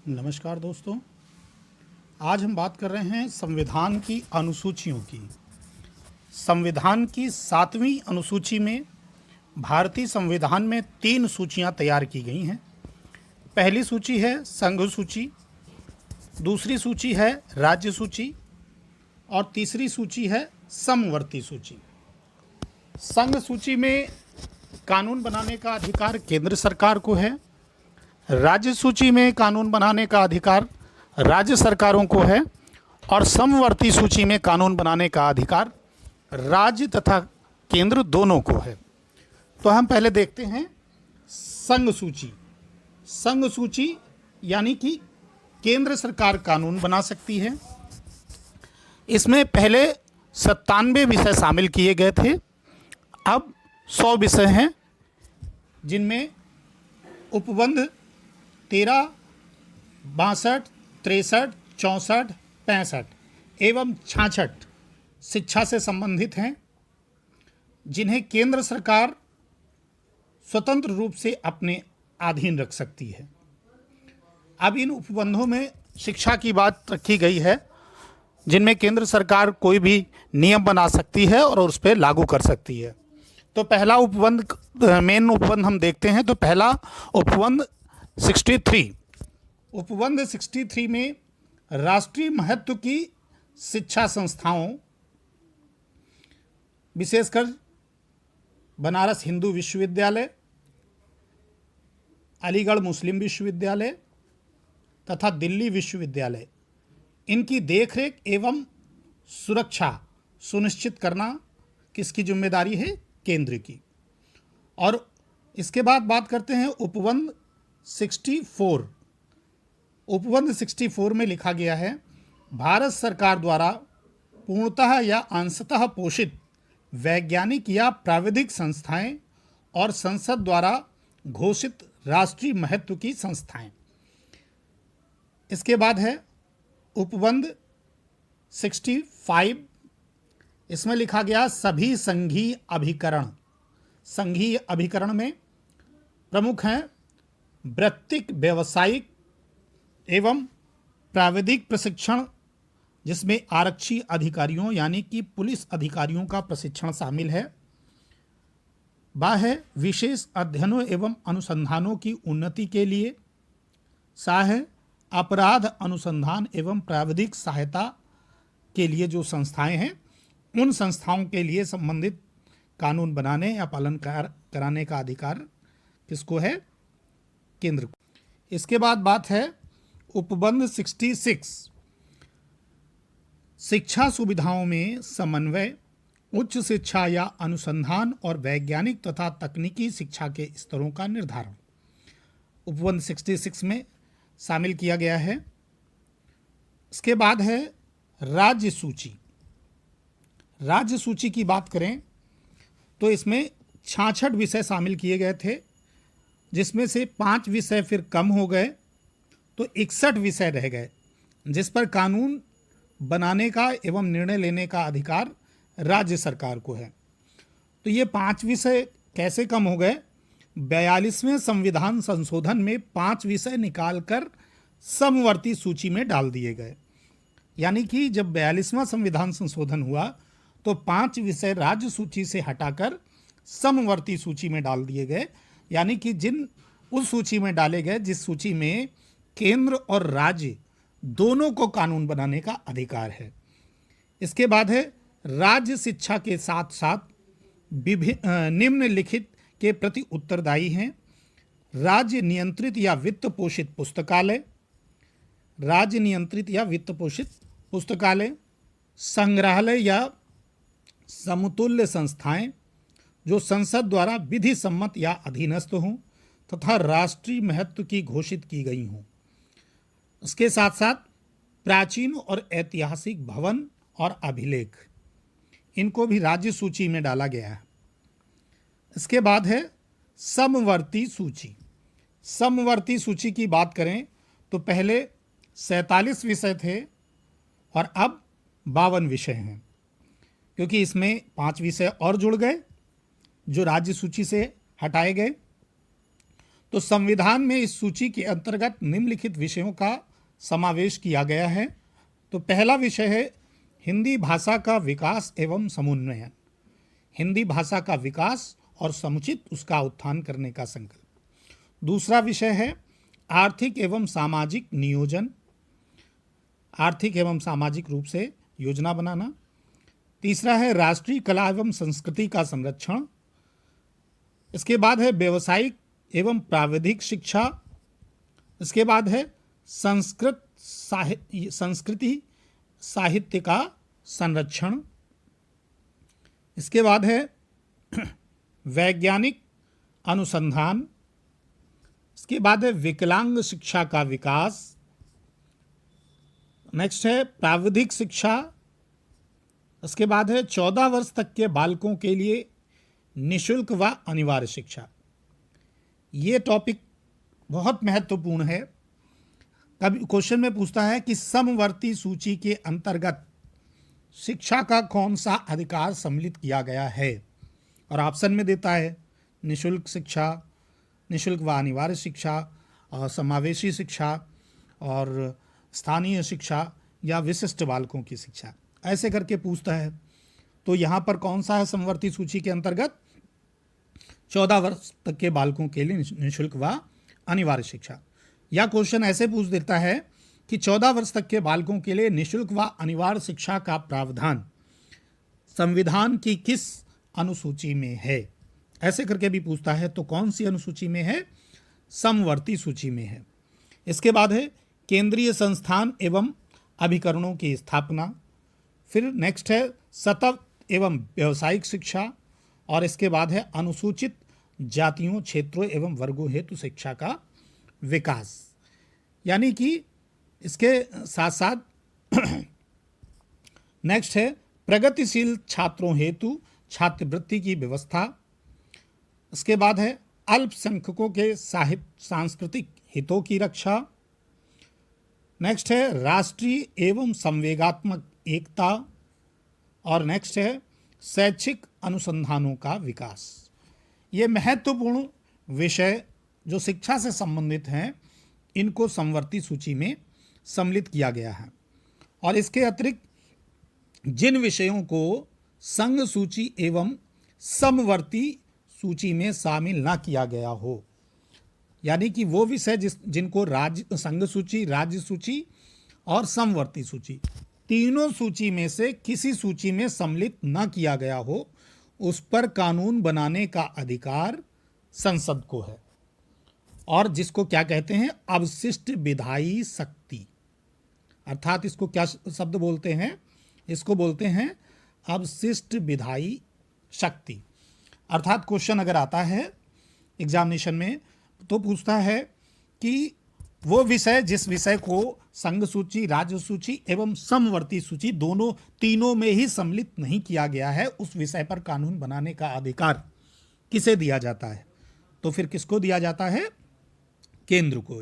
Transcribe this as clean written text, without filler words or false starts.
नमस्कार दोस्तों। आज हम बात कर रहे हैं संविधान की अनुसूचियों की। संविधान की 7वीं अनुसूची में भारतीय संविधान में 3 सूचियां तैयार की गई हैं। पहली सूची है संघ सूची, दूसरी सूची है राज्य सूची और तीसरी सूची है समवर्ती सूची। संघ सूची में कानून बनाने का अधिकार केंद्र सरकार को है। राज्य सूची में कानून बनाने का अधिकार राज्य सरकारों को है और समवर्ती सूची में कानून बनाने का अधिकार राज्य तथा केंद्र दोनों को है। तो हम पहले देखते हैं संघ सूची। संघ सूची यानी कि केंद्र सरकार कानून बना सकती है। इसमें पहले 97 विषय शामिल किए गए थे, अब 100 विषय हैं, जिनमें उपबंध 13, 62, 63, 64, 65 एवं 66 शिक्षा से संबंधित हैं, जिन्हें केंद्र सरकार स्वतंत्र रूप से अपने अधीन रख सकती है। अब इन उपबंधों में शिक्षा की बात रखी गई है, जिनमें केंद्र सरकार कोई भी नियम बना सकती है और उस पर लागू कर सकती है। तो पहला उपबंध, मेन उपबंध हम देखते हैं। तो पहला उपबंध 63। उपबंध 63 में राष्ट्रीय महत्व की शिक्षा संस्थाओं, विशेषकर बनारस हिंदू विश्वविद्यालय, अलीगढ़ मुस्लिम विश्वविद्यालय तथा दिल्ली विश्वविद्यालय, इनकी देखरेख एवं सुरक्षा सुनिश्चित करना किसकी जिम्मेदारी है? केंद्र की। और इसके बाद बात करते हैं उपबंध 64। उपबंध 64 में लिखा गया है, भारत सरकार द्वारा पूर्णतः या अंशतः पोषित वैज्ञानिक या प्राविधिक संस्थाएं और संसद द्वारा घोषित राष्ट्रीय महत्व की संस्थाएं। इसके बाद है उपबंध 65। इसमें लिखा गया सभी संघीय अभिकरण। संघीय अभिकरण में प्रमुख हैं वृत्तिक, व्यावसायिक एवं प्राविधिक प्रशिक्षण, जिसमें आरक्षी अधिकारियों यानी कि पुलिस अधिकारियों का प्रशिक्षण शामिल है। बा है विशेष अध्ययनों एवं अनुसंधानों की उन्नति के लिए। सा है अपराध अनुसंधान एवं प्राविधिक सहायता के लिए जो संस्थाएं हैं, उन संस्थाओं के लिए संबंधित कानून बनाने या पालन कराने का अधिकार किसको है? केंद्र को। इसके बाद बात है उपबंध 66। शिक्षा सुविधाओं में समन्वय, उच्च शिक्षा या अनुसंधान और वैज्ञानिक तथा तकनीकी शिक्षा के स्तरों का निर्धारण उपबंध 66 में शामिल किया गया है। इसके बाद है राज्य सूची। राज्य सूची की बात करें तो इसमें 66 विषय शामिल किए गए थे, जिसमें से 5 विषय फिर कम हो गए तो 61 विषय रह गए, जिस पर कानून बनाने का एवं निर्णय लेने का अधिकार राज्य सरकार को है। तो ये 5 विषय कैसे कम हो गए? 42वें संविधान संशोधन में 5 विषय निकालकर समवर्ती सूची में डाल दिए गए। यानी कि जब 42वां संविधान संशोधन हुआ तो 5 विषय राज्य सूची से हटाकर समवर्ती सूची में डाल दिए गए। यानी कि उस सूची में डाले गए जिस सूची में केंद्र और राज्य दोनों को कानून बनाने का अधिकार है। इसके बाद है राज्य शिक्षा के साथ साथ निम्नलिखित के प्रति उत्तरदायी हैं: राज्य नियंत्रित या वित्त पोषित पुस्तकालय, राज्य नियंत्रित या वित्त पोषित पुस्तकालय, संग्रहालय या समतुल्य संस्थाएं जो संसद द्वारा विधि सम्मत या अधीनस्थ हों तथा राष्ट्रीय महत्व की घोषित की गई हों। इसके साथ साथ प्राचीन और ऐतिहासिक भवन और अभिलेख, इनको भी राज्य सूची में डाला गया है। इसके बाद है समवर्ती सूची। समवर्ती सूची की बात करें तो पहले 47 विषय थे और अब 52 विषय हैं, क्योंकि इसमें 5 विषय और जुड़ गए जो राज्य सूची से हटाए गए। तो संविधान में इस सूची के अंतर्गत निम्नलिखित विषयों का समावेश किया गया है। तो पहला विषय है हिंदी भाषा का विकास एवं समुन्नयन, हिंदी भाषा का विकास और समुचित उसका उत्थान करने का संकल्प। दूसरा विषय है आर्थिक एवं सामाजिक नियोजन, आर्थिक एवं सामाजिक रूप से योजना बनाना। तीसरा है राष्ट्रीय कला एवं संस्कृति का संरक्षण। इसके बाद है व्यावसायिक एवं प्राविधिक शिक्षा। इसके बाद है संस्कृति साहित्य का संरक्षण। इसके बाद है वैज्ञानिक अनुसंधान। इसके बाद है विकलांग शिक्षा का विकास। नेक्स्ट है प्राविधिक शिक्षा। इसके बाद है 14 वर्ष तक के बालकों के लिए निःशुल्क व अनिवार्य शिक्षा। ये टॉपिक बहुत महत्वपूर्ण है। कभी क्वेश्चन में पूछता है कि समवर्ती सूची के अंतर्गत शिक्षा का कौन सा अधिकार सम्मिलित किया गया है, और ऑप्शन में देता है निःशुल्क शिक्षा, निःशुल्क व अनिवार्य शिक्षा, और समावेशी शिक्षा, और स्थानीय शिक्षा या विशिष्ट बालकों की शिक्षा, ऐसे करके पूछता है। तो यहाँ पर कौन सा है समवर्ती सूची के अंतर्गत? 14 वर्ष तक के बालकों के लिए निःशुल्क व अनिवार्य शिक्षा। या क्वेश्चन ऐसे पूछ देता है कि 14 वर्ष तक के बालकों के लिए निःशुल्क व अनिवार्य शिक्षा का प्रावधान संविधान की किस अनुसूची में है, ऐसे करके भी पूछता है। तो कौन सी अनुसूची में है? समवर्ती सूची में है। इसके बाद है केंद्रीय संस्थान एवं अभिकरणों की स्थापना। फिर नेक्स्ट है सतत एवं व्यावसायिक शिक्षा, और इसके बाद है अनुसूचित जातियों, क्षेत्रों एवं वर्गों हेतु शिक्षा का विकास। यानी कि इसके साथ साथ नेक्स्ट है प्रगतिशील छात्रों हेतु छात्रवृत्ति की व्यवस्था। इसके बाद है अल्पसंख्यकों के सांस्कृतिक हितों की रक्षा। नेक्स्ट है राष्ट्रीय एवं संवेगात्मक एकता, और नेक्स्ट है शैक्षिक अनुसंधानों का विकास। ये महत्वपूर्ण विषय जो शिक्षा से संबंधित हैं, इनको समवर्ती सूची में सम्मिलित किया गया है। और इसके अतिरिक्त जिन विषयों को संघ सूची एवं समवर्ती सूची में शामिल ना किया गया हो, यानी कि वो विषय जिनको राज्य संघ सूची, राज्य सूची और समवर्ती सूची, तीनों सूची में से किसी सूची में सम्मिलित न किया गया हो, उस पर कानून बनाने का अधिकार संसद को है। और जिसको क्या कहते हैं? अवशिष्ट विधायी शक्ति। अर्थात इसको क्या शब्द बोलते हैं? इसको बोलते हैं अवशिष्ट विधायी शक्ति। अर्थात क्वेश्चन अगर आता है एग्जामिनेशन में तो पूछता है कि वो विषय जिस विषय को संघ सूची, राज्य सूची एवं समवर्ती सूची तीनों में ही सम्मिलित नहीं किया गया है, उस विषय पर कानून बनाने का अधिकार किसे दिया जाता है? तो फिर किसको दिया जाता है? केंद्र को।